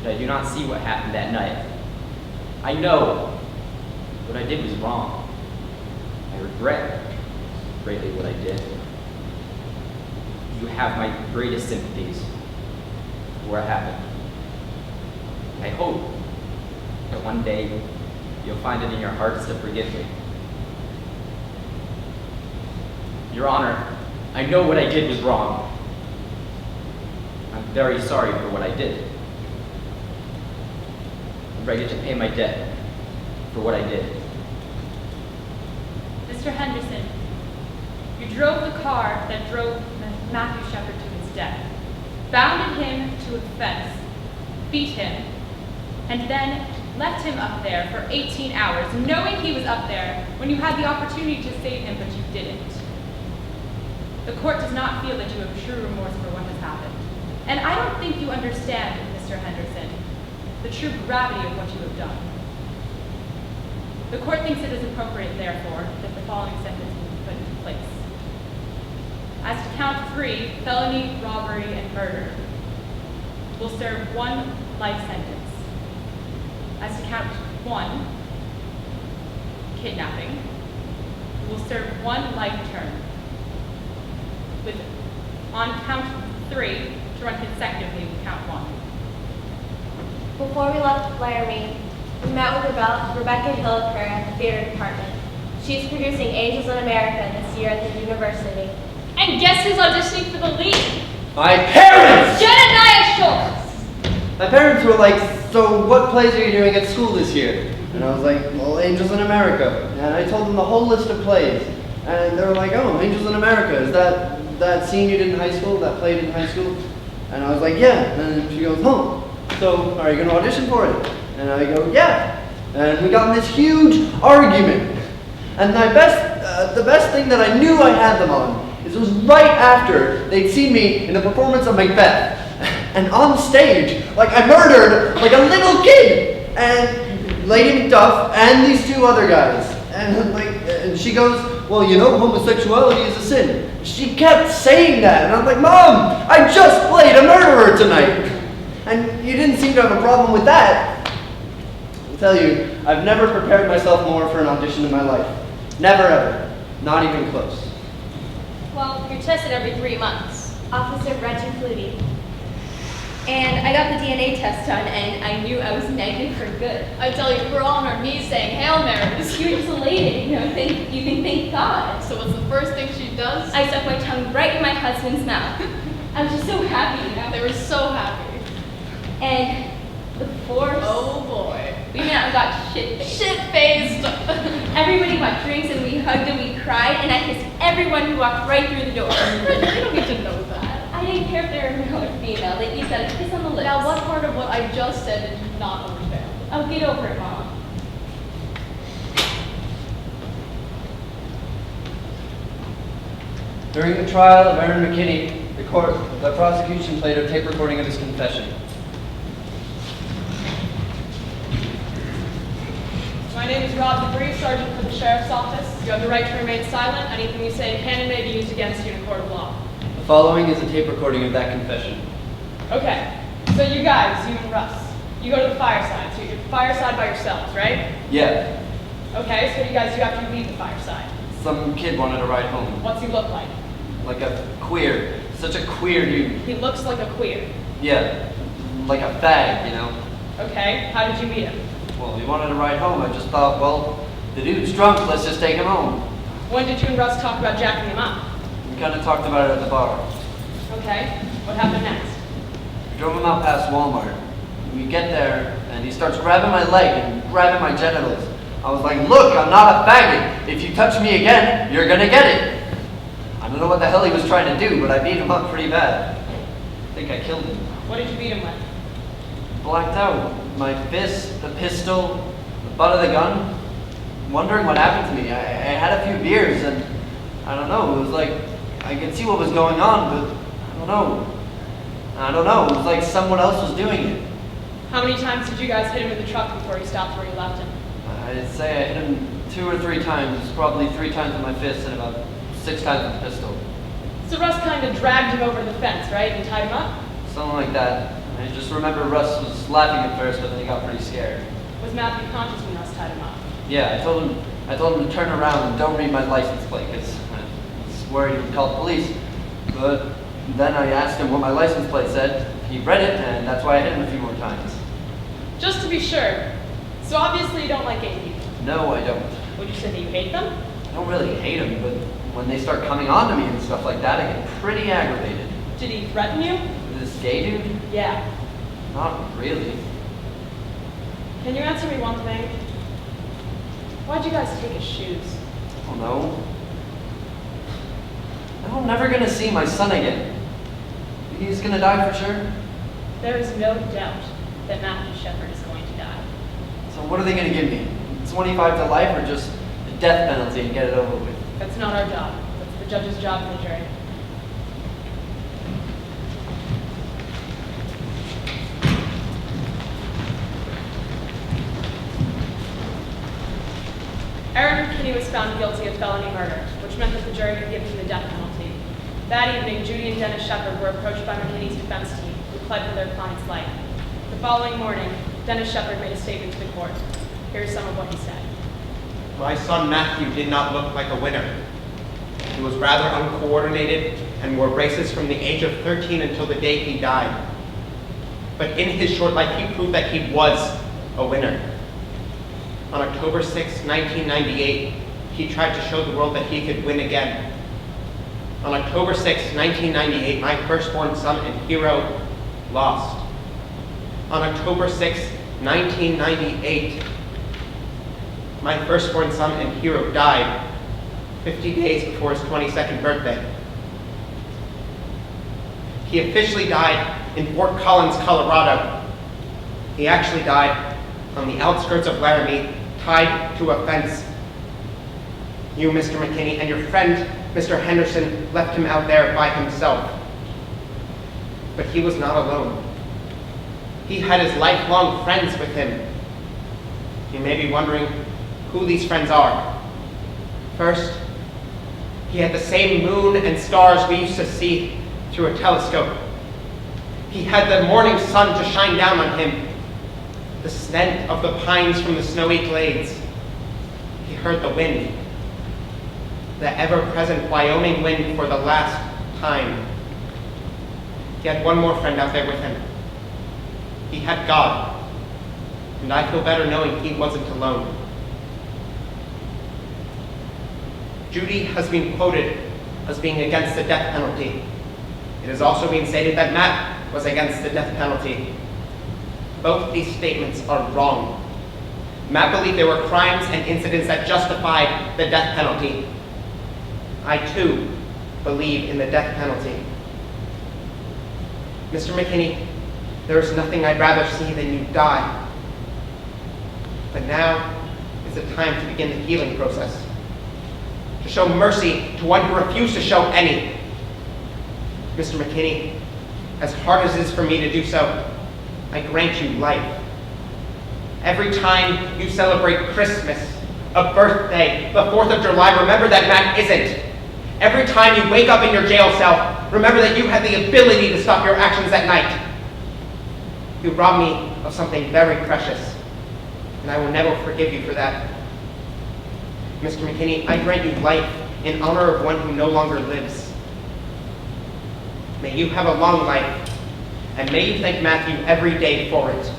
that I do not see what happened that night. I know what I did was wrong. I regret greatly what I did. You have my greatest sympathies for what happened. I hope that one day you'll find it in your hearts to forgive me. Your Honor, I know what I did was wrong. I'm very sorry for what I did. ready to pay my debt for what I did. Mr. Henderson, you drove the car that drove Matthew Shepard to his death, bounded him to a fence, beat him, and then left him up there for 18 hours, knowing he was up there when you had the opportunity to save him, but you didn't. The court does not feel that you have true remorse for what has happened. And I don't think you understand, Mr. Henderson, the true gravity of what you have done. The court thinks it is appropriate, therefore, that the following sentence be put into place. As to count 3, felony, robbery, and murder, will serve 1 life sentence. As to count 1, kidnapping, will serve 1 life term. With, on count 3, to run consecutively with count 1. Before we left Laramie, we met with Rebecca Hilliker at the theater department. She's producing Angels in America this year at the university. And guess who's auditioning for the lead? My parents! Jedediah Schultz! My parents were like, so what plays are you doing at school this year? And I was like, well, Angels in America. And I told them the whole list of plays. And they were like, oh, Angels in America, is that scene you did in high school, that play you did in high school? And I was like, yeah. And she goes, oh, so are you going to audition for it? And I go, yeah. And we got in this huge argument. And the best thing that I knew I had them on is it was right after they'd seen me in the performance of Macbeth. And on stage, like I murdered like a little kid. And Lady Macduff and these 2 other guys. And she goes, well, you know, homosexuality is a sin. She kept saying that, and I'm like, Mom, I just played a murderer tonight. And you didn't seem to have a problem with that. I'll tell you, I've never prepared myself more for an audition in my life. Never ever. Not even close. Well, you're tested every 3 months. Officer Reggie Flutie. And I got the DNA test done, and I knew I was negative for good. I tell you, we're all on our knees saying Hail Marys. You were just elated, you can thank God. So what's the first thing she does? I stuck my tongue right in my husband's mouth. I was just so happy, you know. They were so happy. And the force. Oh boy. We went out and got shit-faced. Shit-faced. Everybody got drinks and we hugged and we cried, and I kissed everyone who walked right through the door. You don't need to know that. I didn't care if they were male or female. They each got a kiss on the lips. Now, what part of what I just said did you not understand? Oh, get over it, Mom. During the trial of Aaron McKinney, the prosecution played a tape recording of his confession. My name is Rob Debris, Sergeant for the Sheriff's Office. You have the right to remain silent. Anything you say can and may be used against you in a court of law. The following is a tape recording of that confession. Okay, so you guys, you and Russ, you go to the fireside. So you're fireside by yourselves, right? Yeah. Okay, so you guys, you have to leave the fireside. Some kid wanted to ride home. What's he look like? Like a queer. Such a queer dude. He looks like a queer. Yeah. Like a fag, you know? Okay, how did you meet him? Well, he wanted to ride home. I just thought, well, the dude's drunk, let's just take him home. When did you and Russ talk about jacking him up? We kind of talked about it at the bar. Okay, what happened next? We drove him out past Walmart. We get there, and he starts grabbing my leg and grabbing my genitals. I was like, look, I'm not a faggot. If you touch me again, you're gonna get it. I don't know what the hell he was trying to do, but I beat him up pretty bad. I think I killed him. What did you beat him with? Blacked out. My fist, the pistol, the butt of the gun. Wondering what happened to me. I had a few beers, and I don't know, it was like, I could see what was going on, but I don't know. It was like someone else was doing it. How many times did you guys hit him in the truck before he stopped where you left him? I'd say I hit him 2 or 3 times, probably 3 times with my fist and about 6 times with the pistol. So Russ kind of dragged him over the fence, right, and tied him up? Something like that. I just remember Russ was laughing at first, but then he got pretty scared. Was Matthew conscious when Russ tied him up? Yeah, I told him to turn around and don't read my license plate, because I was worried he would call the police. But then I asked him what my license plate said. He read it, and that's why I hit him a few more times. Just to be sure, so obviously you don't like gay people. No, I don't. Would you say that you hate them? I don't really hate them, but when they start coming on to me and stuff like that, I get pretty aggravated. Did he threaten you? This gay dude? Yeah. Not really. Can you answer me one thing? Why'd you guys take his shoes? Oh no. I'm never gonna see my son again. He's gonna die for sure. There is no doubt that Matthew Shepard is going to die. So what are they gonna give me? 25 to life or just the death penalty and get it over with? That's not our job. That's the judge's job and the jury. Aaron McKinney was found guilty of felony murder, which meant that the jury could give him the death penalty. That evening, Judy and Dennis Shepard were approached by McKinney's defense team, who pled for their client's life. The following morning, Dennis Shepard made a statement to the court. Here's some of what he said. My son Matthew did not look like a winner. He was rather uncoordinated and wore braces from the age of 13 until the day he died. But in his short life, he proved that he was a winner. On October 6, 1998, he tried to show the world that he could win again. On October 6, 1998, my firstborn son and hero lost. On October 6, 1998, my firstborn son and hero died 50 days before his 22nd birthday. He officially died in Fort Collins, Colorado. He actually died on the outskirts of Laramie, tied to a fence. You, Mr. McKinney, and your friend, Mr. Henderson, left him out there by himself. But he was not alone. He had his lifelong friends with him. You may be wondering who these friends are. First, he had the same moon and stars we used to see through a telescope. He had the morning sun to shine down on him, the scent of the pines from the snowy glades. He heard the wind, the ever-present Wyoming wind for the last time. He had one more friend out there with him. He had God, and I feel better knowing he wasn't alone. Judy has been quoted as being against the death penalty. It has also been stated that Matt was against the death penalty. Both these statements are wrong. Matt believed there were crimes and incidents that justified the death penalty. I too believe in the death penalty. Mr. McKinney, there is nothing I'd rather see than you die. But now is the time to begin the healing process, to show mercy to one who refused to show any. Mr. McKinney, as hard as it is for me to do so, I grant you life. Every time you celebrate Christmas, a birthday, the 4th of July, remember that Matt isn't. Every time you wake up in your jail cell, remember that you had the ability to stop your actions at night. You robbed me of something very precious, and I will never forgive you for that. Mr. McKinney, I grant you life in honor of one who no longer lives. May you have a long life, and may you thank Matthew every day for it.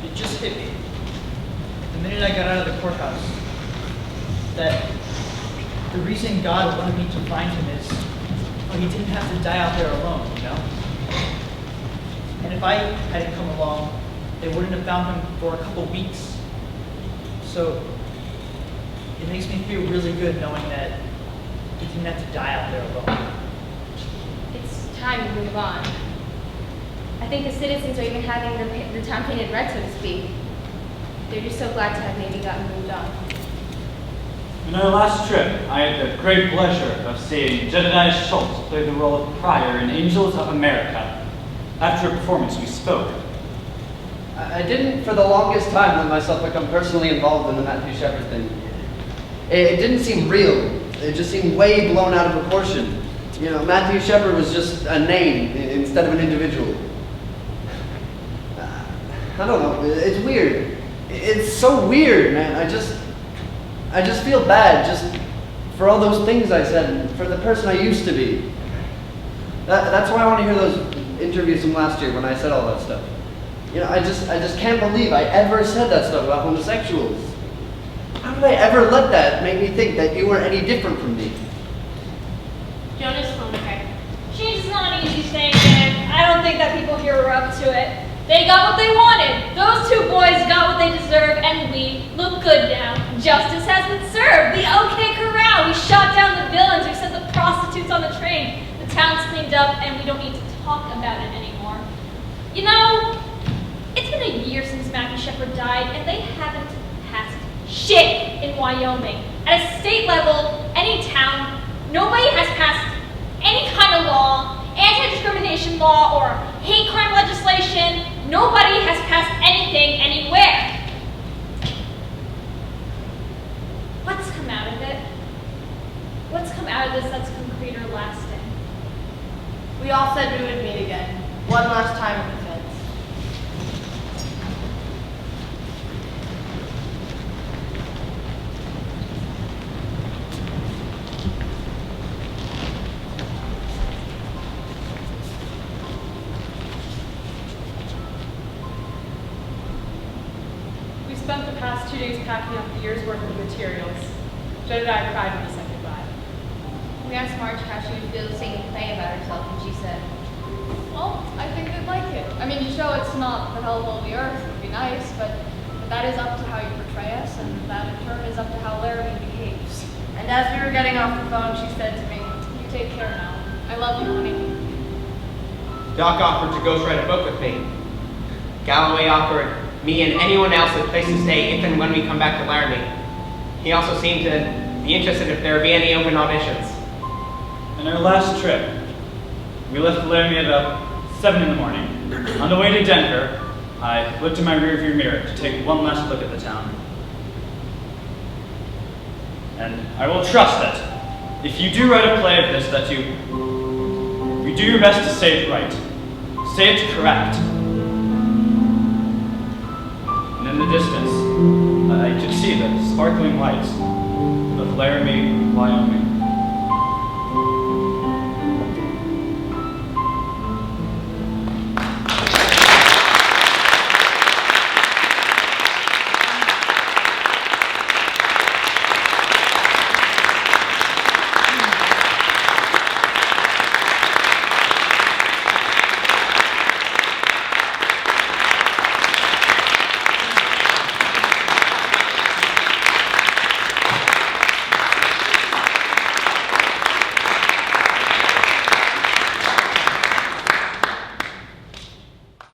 It just hit me, the minute I got out of the courthouse, that the reason God wanted me to find him is, well, he didn't have to die out there alone, you know? And if I hadn't come along, they wouldn't have found him for a couple weeks. So it makes me feel really good knowing that he didn't have to die out there alone. It's time to move on. I think the citizens are even having the town painted red, so to speak. They're just so glad to have maybe gotten moved on. In our last trip, I had the great pleasure of seeing Jedediah Schultz play the role of Prior in Angels of America. After a performance, we spoke. I didn't for the longest time let myself become personally involved in the Matthew Shepard thing. It didn't seem real. It just seemed way blown out of proportion. You know, Matthew Shepard was just a name instead of an individual. I don't know, it's weird. It's so weird, man. I just feel bad just for all those things I said and for the person I used to be. That's why I want to hear those interviews from last year when I said all that stuff. You know, I just can't believe I ever said that stuff about homosexuals. How did I ever let that make me think that you were any different from me? Jonas Honecker. She's not easy saying it. I don't think that people here were up to it. They got what they wanted. Those two boys got what they deserve, and we look good now. Justice has been served. The OK Corral. We shot down the villains. We sent the prostitutes on the train. The town's cleaned up, and we don't need to talk about it anymore. You know, it's been a year since Mackie Shepherd died, and they haven't passed shit in Wyoming. At a state level, any town, nobody has passed any kind of law, anti-discrimination law, or hate crime legislation. Nobody has passed anything anywhere. What's come out of it? What's come out of this that's concrete or lasting? We all said we would meet again, one last time at the fence. We spent the past 2 days packing up the year's worth of materials. Jen and I cried when we said goodbye. We asked Marge how she would feel singing play about herself, and she said, Well, I think they'd like it. I mean, to show it's not the hell of all the earth would be nice, but that is up to how you portray us, and that in turn is up to how Laramie behaves. And as we were getting off the phone, she said to me, You take care now. I love you, honey. Doc offered to ghostwrite a book with me. Galloway offered me and anyone else a place to stay if and when we come back to Laramie. He also seemed to be interested if there would be any open auditions. On our last trip, we left Laramie at about 7 in the morning. On the way to Denver, I looked in my rearview mirror to take one last look at the town. And I will trust that if you do write a play of this, that you do your best to say it right. Say it correct. And in the distance, I could see the sparkling lights of Laramie, Wyoming.